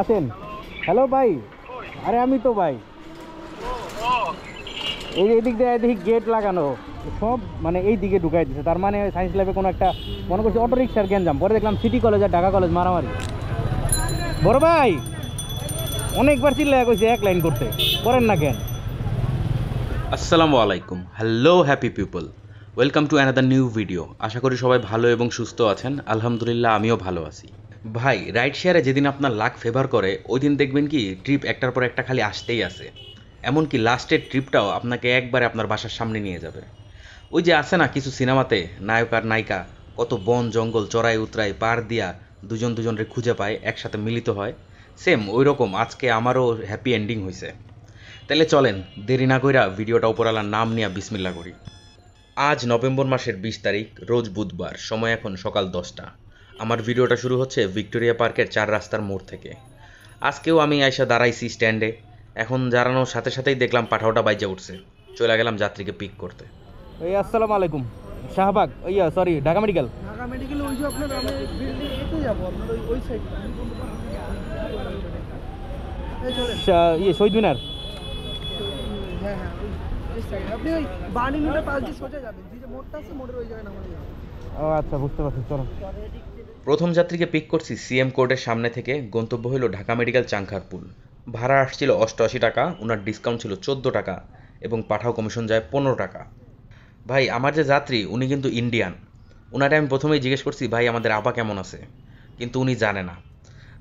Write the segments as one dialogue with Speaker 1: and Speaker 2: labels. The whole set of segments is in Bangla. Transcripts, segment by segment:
Speaker 1: আসেন। হ্যালো ভাই। আরে আমি তো ভাই এই যে এদিক দিয়ে এদিক গেট লাগানো সব মানে এই দিকে ঢুকাই দিচ্ছে, তার মানে সায়েন্স ল্যাবে কোনো একটা মনে করছি অটো রিক্সার গ্যাঞ্জাম। পরে দেখলাম সিটি কলেজ আর ঢাকা কলেজ মারামারি। বড় ভাই অনেকবার চিল্লায় কইছে এক লাইন করতে, করেন না কেন?
Speaker 2: আসসালামু আলাইকুম, hello happy people, welcome to another new video. আশা করি সবাই ভালো এবং সুস্থ আছেন। আলহামদুলিল্লাহ আমিও ভালো আছি। ভাই, রাইড শেয়ারে যেদিন আপনার লাক ফেভার করে ওই দিন দেখবেন কি ট্রিপ একটার পর একটা খালি আসতেই আসে। এমনকি লাস্টের ট্রিপটাও আপনাকে একবারে আপনার বাসার সামনে নিয়ে যাবে। ওই যে আছে না কিছু সিনেমাতে নায়ক আর নায়িকা কত বন জঙ্গল চড়াই উতরাই পার দিয়া দুজন দুজনরে খুঁজে পায়, একসাথে মিলিত হয়। সেম ওই রকম আজকে আমারও হ্যাপি এন্ডিং হয়েছে। তাহলে চলেন দেরি না কইরা ভিডিওটা উপরালার নাম নিয়ে বিসমিল্লা করি। আজ নভেম্বর মাসের 20 তারিখ, রোজ বুধবার, সময় এখন সকাল 10টা। আমার ভিডিওটা শুরু হচ্ছে ভিক্টোরিয়া পার্কের 4 রাস্তার মোড় থেকে। আজকেও আমি আইসা দাঁড়াইছি স্ট্যান্ডে। এখন দাঁড়ানোর সাথে সাথেই দেখলাম পাঠাওটা বাইজা উঠছে। চলে গেলাম যাত্রীকে পিক করতে।
Speaker 1: এই আসসালামু আলাইকুম। Shahbag, yeah sorry Dhaka medical.
Speaker 3: Dhaka মেডিকেলে ওই যে আপনার আমি বিল্ডিং এতে যাবো আপনার ওই সাইডটা। এই চলেন।
Speaker 1: ইয়ে শহীদ মিনার।
Speaker 3: হ্যাঁ হ্যাঁ ওই সাইড আপনি ওই বার্নিং রোডের পাশ দিয়ে সোজা যাবেন, যে মোড়টা আছে মোড়ের ওই জায়গায় নামানো যাবে।
Speaker 1: ও আচ্ছা, বুঝতে পারছি, চলো।
Speaker 2: প্রথম যাত্রীকে পিক করছি সিএম কোর্টের সামনে থেকে। গন্তব্য হইল ঢাকা মেডিকেল চাংখারপুল। ভাড়া আসছিল 88 টাকা, ওনার ডিসকাউন্ট ছিল 14 টাকা এবং পাঠাও কমিশন যায় 15 টাকা। ভাই, আমার যে যাত্রী উনি কিন্তু ইন্ডিয়ান। ওনারে আমি প্রথমেই জিজ্ঞেস করছি ভাই আমাদের আপা কেমন আছে, কিন্তু উনি জানে না।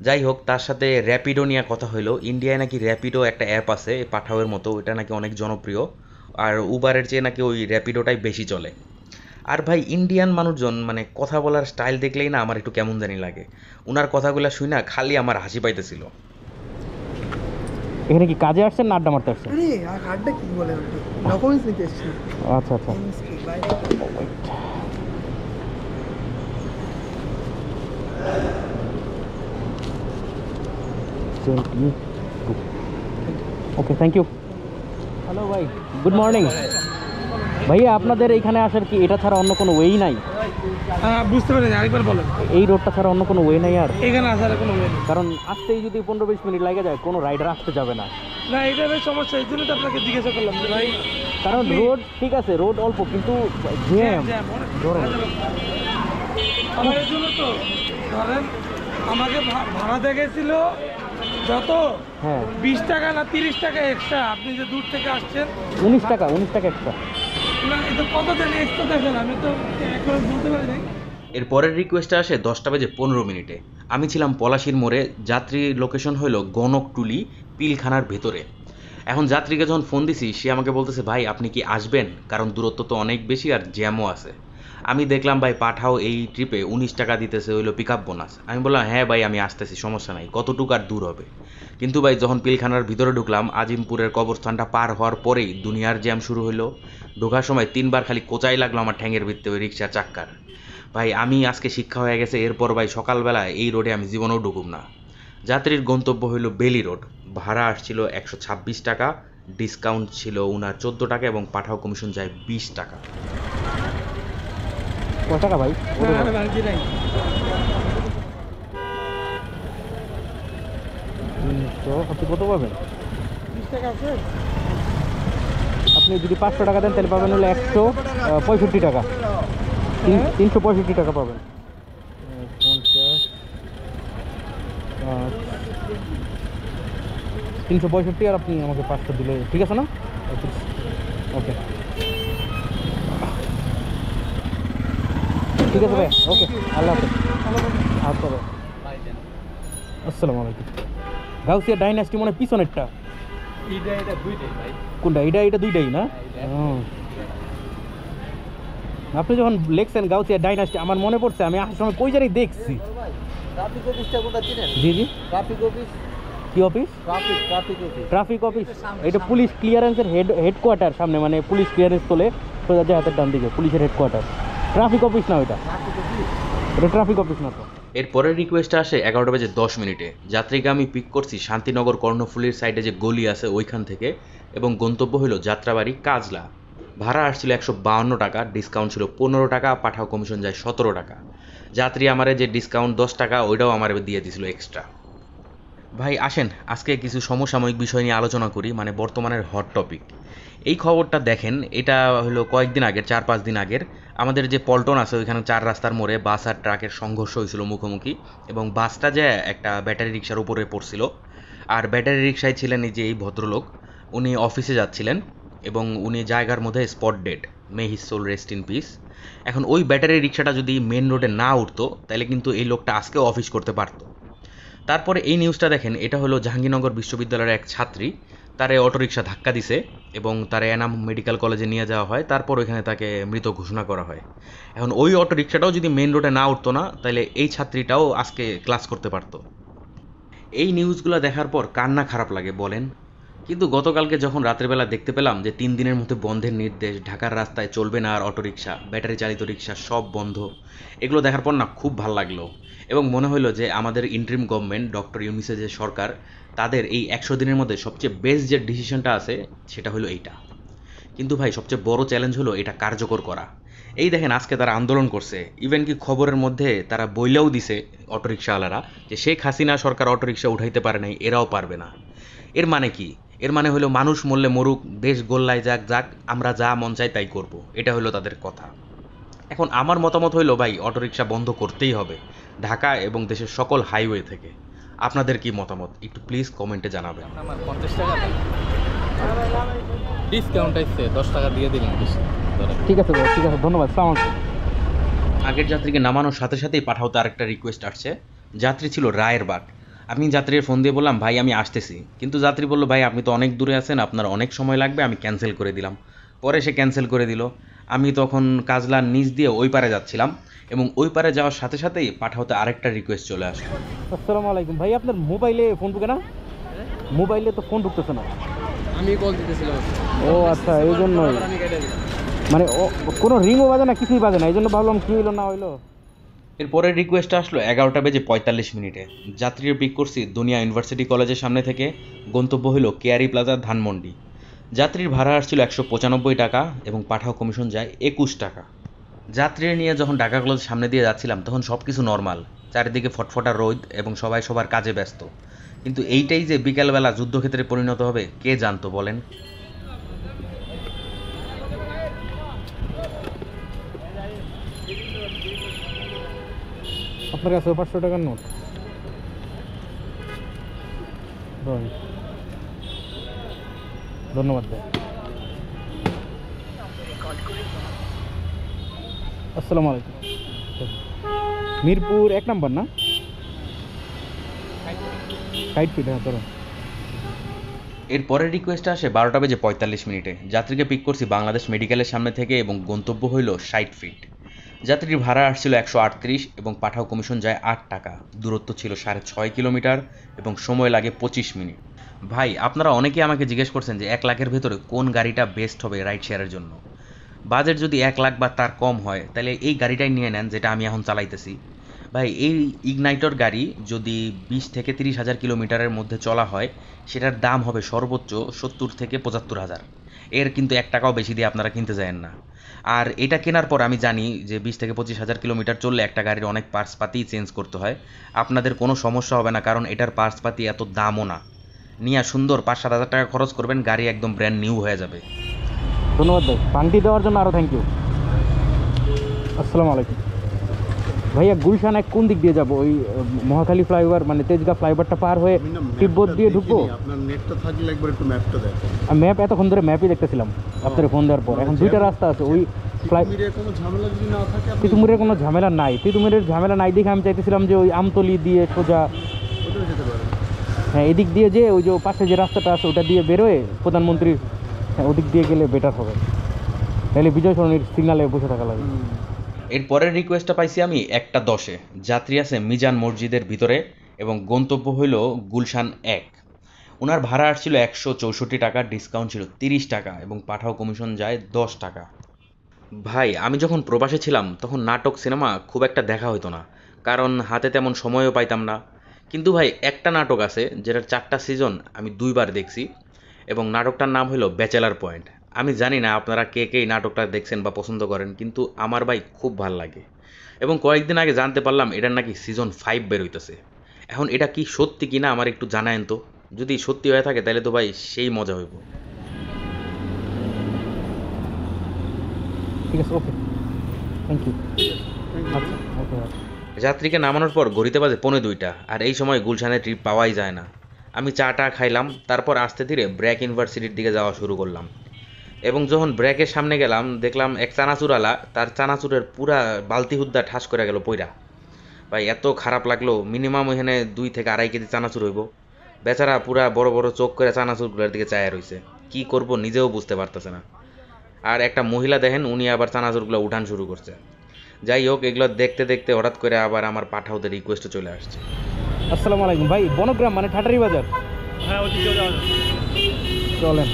Speaker 2: যাই হোক, তার সাথে র্যাপিডো নিয়ে কথা হইলো। ইন্ডিয়ায় নাকি র্যাপিডো একটা অ্যাপ আছে পাঠাওয়ের মতো, ওটা নাকি অনেক জনপ্রিয়। আর উবারের চেয়ে নাকি ওই র্যাপিডোটাই বেশি চলে। আর ভাই, ইন্ডিয়ান মানুষজন মানে কথা বলার স্টাইল দেখলেই না আমার একটু কেমন জানি লাগে। ওনার কথাগুলো শুই না খালি আমার হাসি পাইতেছিল।
Speaker 1: এখানে কি কাজে আসছেন না আড্ডা মারতে আসছেন?
Speaker 3: আরে আর কার্ডটা কি বলেন আপনি? ডকুমেন্টস নিতে এসেছি।
Speaker 1: আচ্ছা আচ্ছা। ওকে, থ্যাংক ইউ। হ্যালো ভাই, গুড মর্নিং। ভাইয়া আপনাদের এইখানে আসার কি এটা ছাড়া অন্য কোনো ওয়েই নাই?
Speaker 3: হ্যাঁ বুঝতে পারেন, আরেকবার বলেন।
Speaker 1: এই রোডটা ছাড়া অন্য কোনো ওয়ে নাই আর?
Speaker 3: এখানে আসার কোনো ওয়ে নেই।
Speaker 1: কারণ আসতেই যদি 15-20 মিনিট লাগে যায়, কোনো রাইডার আসতে যাবে না।
Speaker 3: না এটা ভাই সমস্যা, এই জন্য তো আপনাকে জিজ্ঞাসা করলাম যে ভাই
Speaker 1: কারণ রোড ঠিক আছে, রোড অল্প কিন্তু জ্যাম ধরো।
Speaker 3: আমার এই জন্য তো ধরেন আমাকে ভাড়া দেখেছিল যত
Speaker 1: হ্যাঁ
Speaker 3: 20 টাকা না 30 টাকা এক্সট্রা। আপনি যে দূর থেকে আসছেন
Speaker 1: 19 টাকা এক্সট্রা।
Speaker 3: না এটা কত দেন এক্সট্রা দেখেন, আমি তো এখন বলতে পারি নাই।
Speaker 2: এর পরের রিকোয়েস্টটা আসে 10টা বেজে 15 মিনিটে। আমি ছিলাম পলাশির মোড়ে। যাত্রী লোকেশন হলো গণকটুলি, পিলখানার ভেতরে। এখন যাত্রীকে যখন ফোন দিছি সে আমাকে বলতেছে ভাই আপনি কি আসবেন, কারণ দূরত্ব তো অনেক বেশি আর জ্যামও আছে। আমি দেখলাম ভাই পাঠাও এই ট্রিপে 19 টাকা দিতেছে, হইলো পিক আপ বোনাস। আমি বললাম হ্যাঁ ভাই আমি আসতেছি, সমস্যা নাই, কতটুকু আর দূর হবে। কিন্তু ভাই যখন পিলখানার ভিতরে ঢুকলাম, আজিমপুরের কবরস্থানটা পার হওয়ার পরেই দুনিয়ার জ্যাম শুরু হইলো। ঢোকার সময় 3বার খালি কোচাই লাগলো আমার ঠ্যাঙের ভিত্তে ওই রিক্সার চাক্কার। ভাই আমি আজকে শিক্ষা হয়ে গেছে, এরপর ভাই সকালবেলা এই রোডে আমি জীবনেও ঢুকুম না। যাত্রীর গন্তব্য হইল বেলি রোড। ভাড়া আসছিল 126 টাকা, ডিসকাউন্ট ছিল উনার 14 টাকা এবং পাঠাও কমিশন যায় 20 টাকা।
Speaker 1: কত টাকা ভাই?
Speaker 3: না ভাঙছি নাই।
Speaker 1: 300। আপনি কত পাবেন?
Speaker 3: 20 টাকা আছে।
Speaker 1: আপনি যদি 500 টাকা দেন তাহলে পাবেন হলো 165 টাকা। 365 টাকা পাবেন। 50, 365 আর আপনি আমাকে 500 দিলে ঠিক আছে না? ওকে ঠিক আছে ভাই, ওকে আল্লাহ হাফেজ। আচ্ছা ভাই, আসসালামু আলাইকুম। গাউসিয়া ডাইনাস্টি মনে হয় পিছনেরটা। কোনটা? এটা দুইটাই না? হুম। আপনি যখন লেখছেন গাউসিয়া ডাইনাস্টি আমার মনে পড়ছে আমি আসার সময় কই জানি দেখছি।
Speaker 4: ট্রাফিক অফিসটা কোনটা চিনেন?
Speaker 1: জি জি।
Speaker 4: ট্রাফিক অফিস,
Speaker 1: কি office?
Speaker 4: Traffic office.
Speaker 1: Traffic office. এটা পুলিশ ক্লিয়ারেন্সের হেডকোয়ার্টার সামনে, মানে পুলিশ ক্লিয়ারেন্স তোলে সোজা যে হাতের ডান দিকে পুলিশের হেডকোয়ার্টার। ট্রাফিক অফিস না ওইটা? এটা ট্রাফিক অফিস না তো।
Speaker 2: এর পরের রিকোয়েস্টটা আসে 11টা বেজে 10 মিনিটে। যাত্রীকে আমি পিক করছি শান্তিনগর কর্ণফুলির সাইডে যে গলি আছে ওইখান থেকে এবং গন্তব্য হলো যাত্রাবাড়ি কাজলা। ভাড়া আসছিল 152 টাকা, ডিসকাউন্ট ছিল 15 টাকা, পাঠাও কমিশন যায় 17 টাকা। যাত্রী আমারে যে ডিসকাউন্ট 10 টাকা ওইটাও আমার দিয়ে দিছিল এক্সট্রা। ভাই আসেন আজকে কিছু সমসাময়িক বিষয় নিয়ে আলোচনা করি, মানে বর্তমানের হট টপিক। এই খবরটা দেখেন, এটা হলো কয়েকদিন আগের, 4-5 দিন আগের। আমাদের যে পল্টন আছে ওইখানে 4 রাস্তার মোড়ে বাস আর ট্রাকের সংঘর্ষ হয়েছিল মুখোমুখি, এবং বাসটা যে একটা ব্যাটারি রিক্সার উপরে পড়ছিল। আর ব্যাটারি রিক্সায় ছিলেন এই যে এই ভদ্রলোক, উনি অফিসে যাচ্ছিলেন এবং উনি জায়গার মধ্যে spot dead. May his soul rest in peace. এখন ওই ব্যাটারি রিক্সাটা যদি মেন রোডে না উঠতো তাহলে কিন্তু এই লোকটা আজকেও অফিস করতে পারতো। তারপরে এই নিউজটা দেখেন, এটা হলো জাহাঙ্গীরনগর বিশ্ববিদ্যালয়ের এক ছাত্রী, তারে অটোরিকশা ধাক্কা দিছে এবং তারে এনাম মেডিকেল কলেজে নিয়ে যাওয়া হয়, তারপর ওইখানে তাকে মৃত ঘোষণা করা হয়। এখন ওই অটোরিকশাটাও যদি মেন রোডে না উঠতো না তাহলে এই ছাত্রীটাও আজকে ক্লাস করতে পারতো। এই নিউজগুলো দেখার পর কার না খারাপ লাগে বলেন? কিন্তু গতকালকে যখন রাতের বেলা দেখতে পেলাম যে 3 দিনের মধ্যে বন্ধের নির্দেশ, ঢাকার রাস্তায় চলবে না আর অটোরিকশা, ব্যাটারি চালিত রিক্সা সব বন্ধ, এগুলো দেখার পর না খুব ভাল লাগলো। এবং মনে হলো যে আমাদের ইন্টারিম গভর্নমেন্ট, ডক্টর ইউনূসের যে সরকার, তাদের এই 100 দিনের মধ্যে সবচেয়ে বেস্ট যে ডিসিশনটা আছে সেটা হলো এইটা। কিন্তু ভাই সবচেয়ে বড় চ্যালেঞ্জ হলো এটা কার্যকর করা। এই দেখেন আজকে তারা আন্দোলন করছে, ইভেন কি খবরের মধ্যে তারা বইলেও দিছে অটোরিকশাওয়ালারা যে শেখ হাসিনা সরকার অটোরিকশা উঠাইতে পারে নাই, এরাও পারবে না। এর মানে কি? এর মানে হলো মানুষ মরলে মরুক, দেশ গোল্লায় যাক যাক, আমরা যা মন চাই তাই করব, এটা হলো তাদের কথা। এখন আমার মতামত হইলো ভাই অটোরিকশা বন্ধ করতেই হবে ঢাকা এবং দেশের সকল হাইওয়ে থেকে। আপনাদের কি মতামত একটু প্লিজ কমেন্টে জানাবেন।
Speaker 5: আমার 50 টাকা ডিসকাউন্ট আসছে, 10 টাকা দিয়ে দিলাম বেশি।
Speaker 1: ঠিক আছে ভাই, ঠিক আছে, ধন্যবাদ, সালাম আলাইকুম।
Speaker 2: আগের যাত্রীকে নামানোর সাথে সাথেই পাঠাওতে আরেকটা রিকোয়েস্ট আসছে। যাত্রী ছিল রায়েরবাগ। আমি যাত্রীর ফোন দিয়ে বললাম ভাই আমি আসতেছি, কিন্তু যাত্রী বলল ভাই আপনি তো অনেক দূরে আছেন, আপনার অনেক সময় লাগবে, আমি ক্যান্সেল করে দিলাম। পরে সে ক্যান্সেল করে দিল। আমি তখন কাজলার নিচ দিয়ে ওই পারে যাচ্ছিলাম এবং ওই পারে যাওয়ার সাথে সাথেই পাঠাওতে আরেকটা রিকোয়েস্ট চলে আসলো।
Speaker 1: আসসালামু আলাইকুম ভাই, আপনার মোবাইলে ফোন ঢুকে না? মোবাইলে তো ফোন ঢুকতেছে না।
Speaker 5: আমি কল দিতেছিলাম।
Speaker 1: ও আচ্ছা, এই জন্যই।
Speaker 5: আমি কেটে দিলাম।
Speaker 1: মানে কোনো রিংও বাজে না, কিছুই বাজে না, এই জন্য ভাবলাম কি হইলো না হইলো।
Speaker 2: এরপরের রিকোয়েস্টটা আসলো 11:45 যাত্রীর পিক করছি দুনিয়া ইউনিভার্সিটি কলেজের সামনে থেকে। গন্তব্য হলো কেয়ারি প্লাজা, ধানমন্ডি। যাত্রীর ভাড়া আসছিল 195 টাকা এবং পাঠাও কমিশন যায় 21 টাকা। যাত্রী নিয়ে যখন ঢাকা কলেজের সামনে দিয়ে যাচ্ছিলাম তখন সব কিছু নর্মাল, চারিদিকে ফটফটা রোদ এবং সবাই সবার কাজে ব্যস্ত। কিন্তু এইটাই যে বিকালবেলা যুদ্ধক্ষেত্রে পরিণত হবে কে জানতো বলেন?
Speaker 1: আপনার কাছে 500 টাকার নোট? ধন্যবাদ ভাই। আসসালামু আলাইকুম। মিরপুর 1 নম্বর না? 60 ফিট, হ্যাঁ ধরো।
Speaker 2: এর পরের রিকোয়েস্ট আসে 12:45 যাত্রীকে পিক করছি বাংলাদেশ মেডিকেলের সামনে থেকে এবং গন্তব্য হইল 60 ফিট। যাত্রীর ভাড়া আসছিল 138 এবং পাঠাও কমিশন যায় 8 টাকা। দূরত্ব ছিল 6.5 কিলোমিটার এবং সময় লাগে 25 মিনিট। ভাই আপনারা অনেকেই আমাকে জিজ্ঞেস করছেন যে 1 লাখের ভেতরে কোন গাড়িটা বেস্ট হবে রাইড শেয়ারের জন্য। বাজেট যদি 1 লাখ বা তার কম হয় তাহলে এই গাড়িটাই নিয়ে নেন যেটা আমি এখন চালাইতেছি। ভাই এই ইগনাইটর গাড়ি যদি 20 থেকে 30 হাজার কিলোমিটারের মধ্যে চলা হয় সেটার দাম হবে সর্বোচ্চ 70 থেকে 75 হাজার। এর কিন্তু 1 টাকাও বেশি দিয়ে আপনারা কিনতে যাবেন না। আর এটা কেনার পর আমি জানি যে 20 থেকে 25 হাজার কিলোমিটার চললে একটা গাড়ির অনেক পার্টসপাতি চেঞ্জ করতে হয়। আপনাদের কোনো সমস্যা হবে না, কারণ এটার পার্টসপাতি এত দামও না। নিয়ে সুন্দর 5-7 হাজার টাকা খরচ করবেন, গাড়ি একদম ব্র্যান্ড নিউ হয়ে যাবে।
Speaker 1: ধন্যবাদ ভাই, পাংটি দেওয়ার জন্য আরও থ্যাংক ইউ। আসসালামু আলাইকুম ভাইয়া, গুলশান এক কোন দিক দিয়ে যাব? ওই মহাখালী ফ্লাইওভার মানে তেজগাঁ ফ্লাইওভারটা পার হয়ে তিব্বত দিয়ে ঢুকবো?
Speaker 6: আপনার নেটটা থাকলে একবার একটু ম্যাপটা দেখেন।
Speaker 1: আমি ম্যাপ এতক্ষণ ধরে ম্যাপই দেখতেছিলাম আপনার ফোন দেওয়ার পর। এখন 2টা রাস্তা আছে, ওই
Speaker 6: তিতুমিরে কোনো ঝামেলা যদি না থাকে আপনি
Speaker 1: তিতুমিরের কোনো ঝামেলা নাই। তিতুমিরের ঝামেলা নাই দেখে আমি চাইতেছিলাম যে ওই আমতলি দিয়ে সোজা,
Speaker 6: ওটাও যেতে পারেন।
Speaker 1: হ্যাঁ এদিক দিয়ে যে ওই যে পাশে যে রাস্তাটা আছে ওটা দিয়ে বেরোয় প্রধানমন্ত্রীর, হ্যাঁ ওদিক দিয়ে গেলে বেটার হবে। তাহলে বিজয় সরণির সিগনালে বসে থাকা লাগে।
Speaker 2: এর পরের রিকোয়েস্টটা পাইছি আমি 1:10। যাত্রী আছে মিজান মসজিদের ভিতরে এবং গন্তব্য হইল গুলশান 1। ওনার ভাড়া আসছিল 164 টাকা, ডিসকাউন্ট ছিল 30 টাকা এবং পাঠাও কমিশন যায় 10 টাকা। ভাই আমি যখন প্রবাসে ছিলাম তখন নাটক সিনেমা খুব একটা দেখা হতো না, কারণ হাতে তেমন সময়ও পাইতাম না। কিন্তু ভাই একটা নাটক আছে যেটার 4টা সিজন আমি 2বার দেখছি এবং নাটকটার নাম হলো ব্যাচেলার পয়েন্ট। আমি জানি না আপনারা কে কে এই নাটকটা দেখছেন বা পছন্দ করেন, কিন্তু আমার ভাই খুব ভাল লাগে। এবং কয়েকদিন আগে জানতে পারলাম এটার নাকি সিজন 5 বের হইতেছে। এখন এটা কি সত্যি কিনা আমার একটু জানায়েন তো, যদি সত্যি হয়ে থাকে তাহলে তো ভাই সেই মজা হইব।
Speaker 1: ঠিক আছে, ওকে, থ্যাংক ইউ। আচ্ছা, ওকে।
Speaker 2: যাত্রীকে নামানোর পর ঘড়িতে বাজে 1:45, আর এই সময় গুলশানে ট্রিপ পাওয়াই যায় না। আমি চাটা খাইলাম, তারপর আস্তে ধীরে ব্র্যাক ইউনিভার্সিটির দিকে যাওয়া শুরু করলাম। এবং যখন ব্র্যাকের সামনে গেলাম দেখলাম এক চানাচুরালা তার চানাচুরের পুরা বালতি হুদ্দা ঠাস করে গেল পইরা। ভাই এত খারাপ লাগলো, মিনিমাম ওইখানে 2 থেকে 2.5 কেজি চানাচুর হইব। বেচারা পুরা বড় বড় চোখ করে চানাচুরগুলোর দিকে চায়া রইছে, কি করব নিজেও বুঝতে পারতেছে না। আর একটা মহিলা দেখেন উনি আবার চানাচুরগুলো উঠান শুরু করছে। যাই হোক, এগুলো দেখতে দেখতে হঠাৎ করে আবার আমার পাঠাওদের রিকোয়েস্টে চলে আসছে।
Speaker 1: আসসালামু আলাইকুম ভাই, বনগ্রাম মানে ঠাটারি বাজার।
Speaker 5: হ্যাঁ, ওই
Speaker 1: চলেন,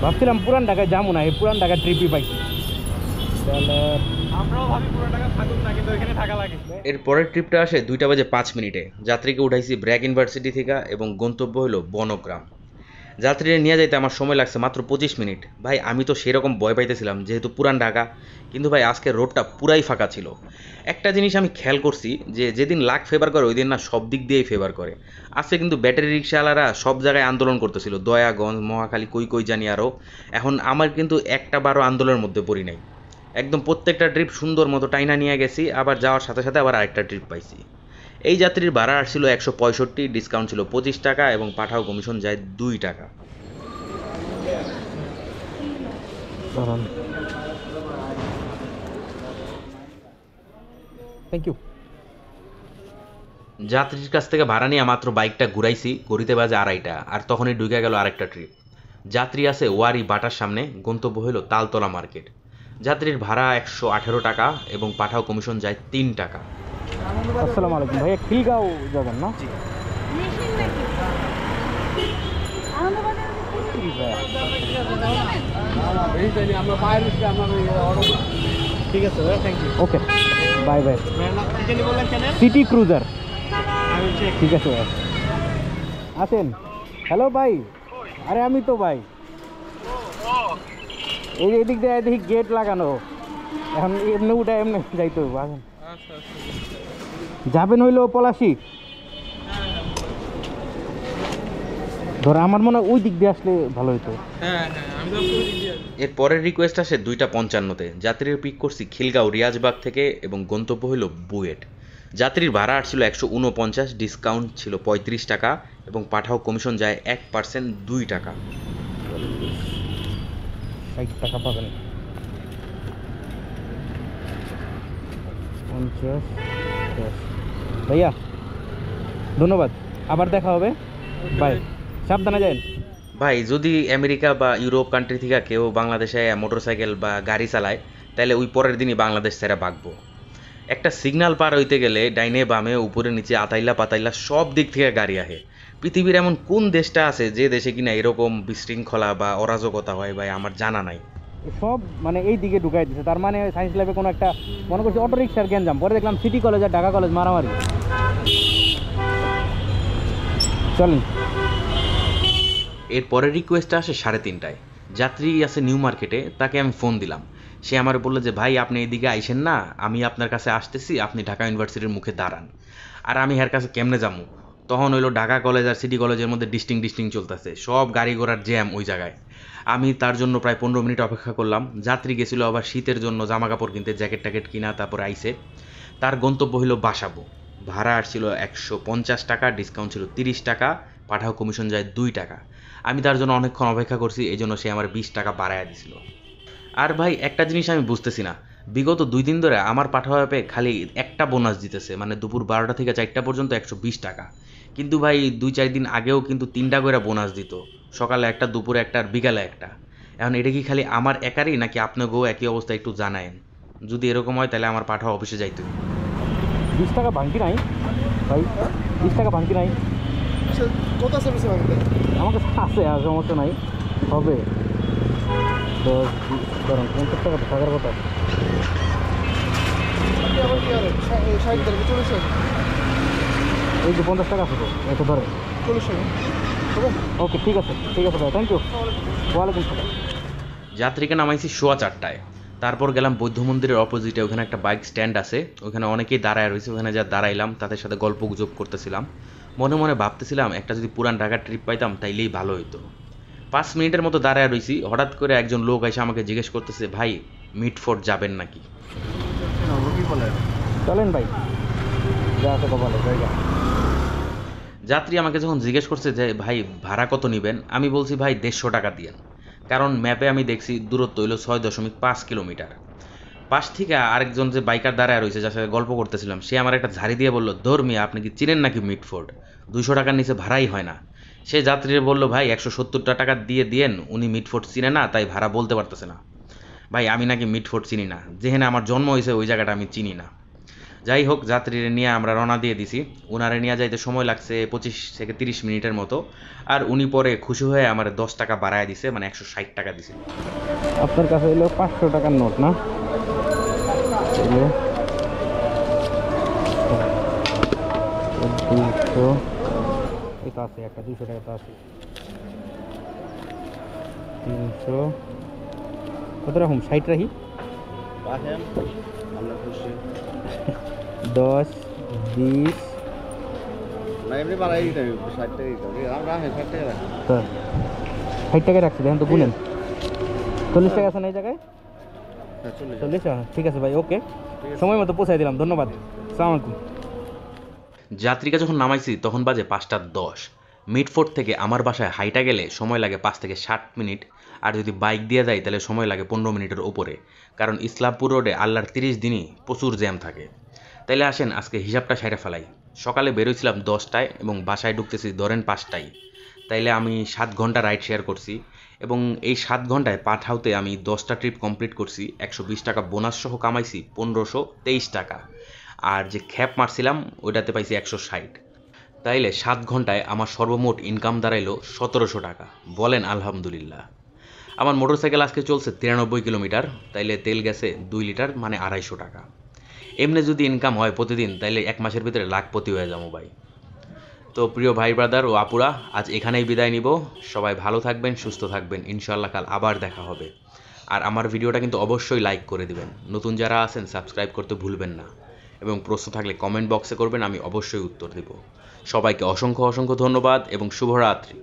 Speaker 1: ভাবছিলাম পুরান ঢাকায় যাবো না, এই পুরান ঢাকা ট্রিপই পাইছি।
Speaker 5: আমরাও ভাবি পুরো টাকা থাকুক না, কিন্তু ওইখানে থাকা লাগে।
Speaker 2: এর পরের ট্রিপটা আসে 2:05। যাত্রীকে উঠাইছি ব্র্যাক ইউনিভার্সিটি থেকে এবং গন্তব্য হলো বনগ্রাম। যাত্রীরা নিয়ে যাইতে আমার সময় লাগছে মাত্র 25 মিনিট। ভাই আমি তো সেরকম ভয় পাইতেছিলাম যেহেতু পুরান ঢাকা, কিন্তু ভাই আজকে রোডটা পুরাই ফাঁকা ছিল। একটা জিনিস আমি খেয়াল করছি যে যেদিন লাক ফেভার করে ওই দিন না সব দিক দিয়েই ফেভার করে। আজকে কিন্তু ব্যাটারি রিক্সাওয়ালারা সব জায়গায় আন্দোলন করতেছিল, দয়াগঞ্জ, মহাখালী, কই কই জানি আরও। এখন আমার কিন্তু একটা বারো আন্দোলনের মধ্যে পড়ি নাই, একদম প্রত্যেকটা ট্রিপ সুন্দর মতো টাইনা নিয়ে গেছি। আবার যাওয়ার সাথে সাথে আবার আরেকটা ট্রিপ পাইছি। এই যাত্রীর ভাড়া আসছিল 165, ডিসকাউন্ট ছিল 25 টাকা এবং পাঠাও কমিশন যায় 2 টাকা।
Speaker 1: Thank you.
Speaker 2: যাত্রীর কাছ থেকে ভাড়া নিয়ে মাত্র বাইকটা ঘুরাইছি, ঘড়িতে বাজে 2:30, আর তখনই ঢুকে গেল আরেকটা ট্রিপ। যাত্রী আছে ওয়ারি বাটার সামনে, গন্তব্য হলো তালতলা মার্কেট। যাত্রীর ভাড়া 118 টাকা এবং পাঠাও কমিশন যায় 3 টাকা।
Speaker 1: আসসালামু আলাইকুম ভাইয়া, খিলগাঁও যাবেন না?
Speaker 5: ঠিক আছে ভাই, thank you.
Speaker 1: Okay, bye bye.
Speaker 5: কি জানি বললেন চ্যানেল?
Speaker 1: City cruiser.
Speaker 5: আমি চেক।
Speaker 1: ঠিক আছে ভাই, আসেন। হ্যালো ভাই, আরে আমি তো ভাই এই এদিক দিয়ে দেখি গেট লাগানো, এখন এমনি উঠে এমনি যাইতে হবে। আসেন, যাবেন হইলো পলাশি। ধর আমার মনে হয় ওই দিক দিয়ে আসলে ভালো হতো।
Speaker 5: হ্যাঁ হ্যাঁ, আমি তো
Speaker 2: এর পরের রিকোয়েস্ট আসে 2:55। যাত্রীর পিক করছি খিলগাঁও রিয়াজবাগ থেকে এবং গন্তব্য হলো বুয়েট। যাত্রীর ভাড়া আসছিল 149, ডিসকাউন্ট ছিল 35 টাকা এবং পাঠাও কমিশন যায় 1% 2 টাকা।
Speaker 1: 60 টাকা পাবেন। 50, 10। ভাইয়া ধন্যবাদ, আবার দেখা হবে, বাই, সাবধানে যান।
Speaker 2: ভাই যদি আমেরিকা বা ইউরোপ কান্ট্রি থেকে কেউ বাংলাদেশে মোটরসাইকেল বা গাড়ি চালায় তাহলে ওই পরের দিনই বাংলাদেশ ছেড়ে ভাগবো। একটা সিগন্যাল পার হইতে গেলে ডাইনে বামে উপরে নিচে আতাইলা পাতাইলা সব দিক থেকে গাড়ি আহে। পৃথিবীর এমন কোন দেশটা আছে যে দেশে কিনা এরকম বিশৃঙ্খলা বা অরাজকতা হয় ভাই আমার জানা নাই।
Speaker 1: সব মানে এই দিকে ঢুকাই দিচ্ছে, তার মানে সায়েন্স ল্যাবে কোনো একটা মনে করছি অটো রিক্সার গ্যাঞ্জাম, পরে দেখলাম সিটি কলেজ আর ঢাকা কলেজ মারামারি। চলেন।
Speaker 2: এর পরের রিকোয়েস্টটা আসে 3:30। যাত্রী আছে নিউ মার্কেটে, তাকে আমি ফোন দিলাম। সে আমার বললো যে ভাই আপনি এদিকে আইসেন না, আমি আপনার কাছে আসতেছি, আপনি ঢাকা ইউনিভার্সিটির মুখে দাঁড়ান। আর আমি এর কাছে কেমনে যাবো? তখন হইলো ঢাকা কলেজ আর সিটি কলেজের মধ্যে ডিস্টিং চলতেছে, সব গাড়ি ঘোড়ার জ্যাম ওই জায়গায়। আমি তার জন্য প্রায় 15 মিনিট অপেক্ষা করলাম। যাত্রী গেছিলো আবার শীতের জন্য জামা কাপড় কিনতে, জ্যাকেট ট্যাকেট কিনা, তারপর আইসে। তার গন্তব্য হইলো বাসাবো। ভাড়া আসছিল 150 টাকা, ডিসকাউন্ট ছিল 30 টাকা, পাঠাও কমিশন যায় 2 টাকা। আমি তার জন্য অনেকক্ষণ অপেক্ষা করছি, এই জন্য সে আমার 20 টাকা বাড়াইয়া দিছিল। আর ভাই একটা জিনিস আমি বুঝতেছি না, বিগত 2 দিন ধরে আমার পাঠাও অ্যাপে খালি একটা বোনাস দিতেছে, মানে দুপুর 12টা থেকে 4টা পর্যন্ত 120 টাকা। কিন্তু ভাই 2-4 দিন আগেও কিন্তু 3টা করে বোনাস দিত, সকালে একটা, দুপুরে একটা, আর বিকালে একটা। এখন এটা কি খালি আমার একারই নাকি আপনাকেও একই অবস্থা একটু জানায়েন? যদি এরকম হয় তাহলে আমার পাঠাও অফিসে যাইতে হবে।
Speaker 1: 20 টাকা ভাঙতি নাই ভাই, 20 টাকা ভাঙতি নাই
Speaker 3: কত আছে বেশি ভাঙতে?
Speaker 1: আমার কাছে আছে, আর সমস্যা নাই, হবে। 10, 20, ধরুন 50 টাকা থাকার কথা।
Speaker 3: আপনি আবার কি আরো 60 টাকা 40 টাকা
Speaker 1: এই যে 50 টাকা আছে তো, এত ধরে
Speaker 3: 40 টাকা হবে?
Speaker 1: ওকে, ঠিক আছে ভাই, থ্যাংক ইউ। ওয়ালাইকুম সালাম।
Speaker 2: যাত্রীকে নামাইছি 4:15। তারপর গেলাম বৌদ্ধ মন্দিরের অপোজিটে, ওখানে একটা বাইক স্ট্যান্ড আছে, ওখানে অনেকেই দাঁড়ায় রয়েছে, ওখানে যা দাঁড়াইলাম তাদের সাথে গল্প গুজব করতেছিলাম। মনে মনে ভাবতেছিলাম একটা যদি পুরান ঢাকার ট্রিপ পাইতাম তাইলেই ভালো হইতো। 5 মিনিটের মতো দাঁড়ায় রয়েছি, হঠাৎ করে একজন লোক এসে আমাকে জিজ্ঞেস করতেছে, ভাই মিটফোর্ট যাবেন নাকি?
Speaker 6: কি বলেন?
Speaker 1: চলেন ভাই, যা আছে কপালে জায়গা।
Speaker 2: যাত্রী আমাকে যখন জিজ্ঞেস করছে যে ভাই ভাড়া কত নেবেন, আমি বলছি ভাই 150 টাকা দিয়েন, কারণ ম্যাপে আমি দেখছি দূরত্ব হইল 6.5 কিলোমিটার। পাশ থেকে আরেকজন যে বাইকার দাঁড়ায় রয়েছে, যার সাথে গল্প করতেছিলাম, সে আমার একটা ঝাড়ি দিয়ে বলল, ধর্মিয়া আপনি কি চিনেন নাকি মিটফোর্ট? 200 টাকার নিচে ভাড়াই হয় না। সে যাত্রীরা বলল, ভাই 170 টাকা দিয়ে দিয়েন, উনি মিটফোর্ট চিনে না তাই ভাড়া বলতে পারতেছে না। ভাই আমি নাকি মিটফোর্ট চিনি না, যেখানে আমার জন্ম হয়েছে ওই জায়গাটা আমি চিনি না। যাই হোক, যাত্রীরা নিয়ে আমরা রওনা দিয়ে দিছি। উনারে নিয়ে যাইতে সময় লাগছে 25 থেকে 30 মিনিটের মতো। আর উনি পরে খুশি হয়ে আমার 10 টাকা বাড়ায় দিছে, মানে 160 টাকা দিছে।
Speaker 1: আপনার কাছে হইলো 500 টাকার নোট না? হইলো 200, এটা আছে একটা 200 টাকা তো আছে, 300, কত রকম 60 রাখি,
Speaker 6: রাখেন, আল্লাহ খুশি।
Speaker 1: 10, 20,
Speaker 6: না এমনি বাড়াই দিতে হবে, 60 টাকা দিতে হবে। আমরা রাখেন 60 টাকা রাখেন।
Speaker 1: 60 টাকা রাখছি, দেখেন তো গুনেন। 40 টাকা আছে না এই জায়গায়?
Speaker 6: হ্যাঁ চলে যান।
Speaker 1: 40, ঠিক আছে ভাই, ওকে, সময় মতো পৌঁছাই দিলাম, ধন্যবাদ, আসসালামু আলাইকুম।
Speaker 2: যাত্রীকে যখন নামাইছি তখন বাজে 5:10। মিটফোর্ট থেকে আমার বাসায় হাইটা গেলে সময় লাগে 5 থেকে 60 মিনিট, আর যদি বাইক দিয়ে যাই তাহলে সময় লাগে 15 মিনিটের উপরে, কারণ ইসলামপুর রোডে আল্লাহর 30 দিনই প্রচুর জ্যাম থাকে। তাইলে আসেন আজকে হিসাবটা সাইডে ফেলাই। সকালে বেরোইছিলাম 10টায় এবং বাসায় ঢুকতেছি ধরেন 5টায়, তাইলে আমি 7 ঘন্টা রাইড শেয়ার করছি, এবং এই 7 ঘন্টায় পাঠাওতে আমি 10টা ট্রিপ কমপ্লিট করছি। 120 টাকা বোনাস সহ কামাইছি 1523 টাকা, আর যে খ্যাপ মারছিলাম ওইটাতে পাইছি 160। তাইলে 7 ঘন্টায় আমার সর্বমোট ইনকাম দাঁড়াইলো 1700 টাকা। বলেন আলহামদুলিল্লাহ। আমার মোটরসাইকেল আজকে চলছে 93 কিলোমিটার, তাইলে তেল গেছে 2 লিটার, মানে 250 টাকা। এমনি যদি ইনকাম হয় প্রতিদিন, তাইলে 1 মাসের ভিতরে লাখপতি হয়ে যাবো ভাই। তো প্রিয় ভাই ব্রাদার ও আপুরা, আজ এখানেই বিদায় নিব। সবাই ভালো থাকবেন, সুস্থ থাকবেন, ইনশাআল্লাহ কাল আবার দেখা হবে। আর আমার ভিডিওটা কিন্তু অবশ্যই লাইক করে দিবেন। নতুন যারা আছেন সাবস্ক্রাইব করতে ভুলবেন না, এবং প্রশ্ন থাকলে কমেন্ট বক্সে করবেন, আমি অবশ্যই উত্তর দেব। সবাইকে অসংখ্য অসংখ্য ধন্যবাদ এবং শুভরাত্রি।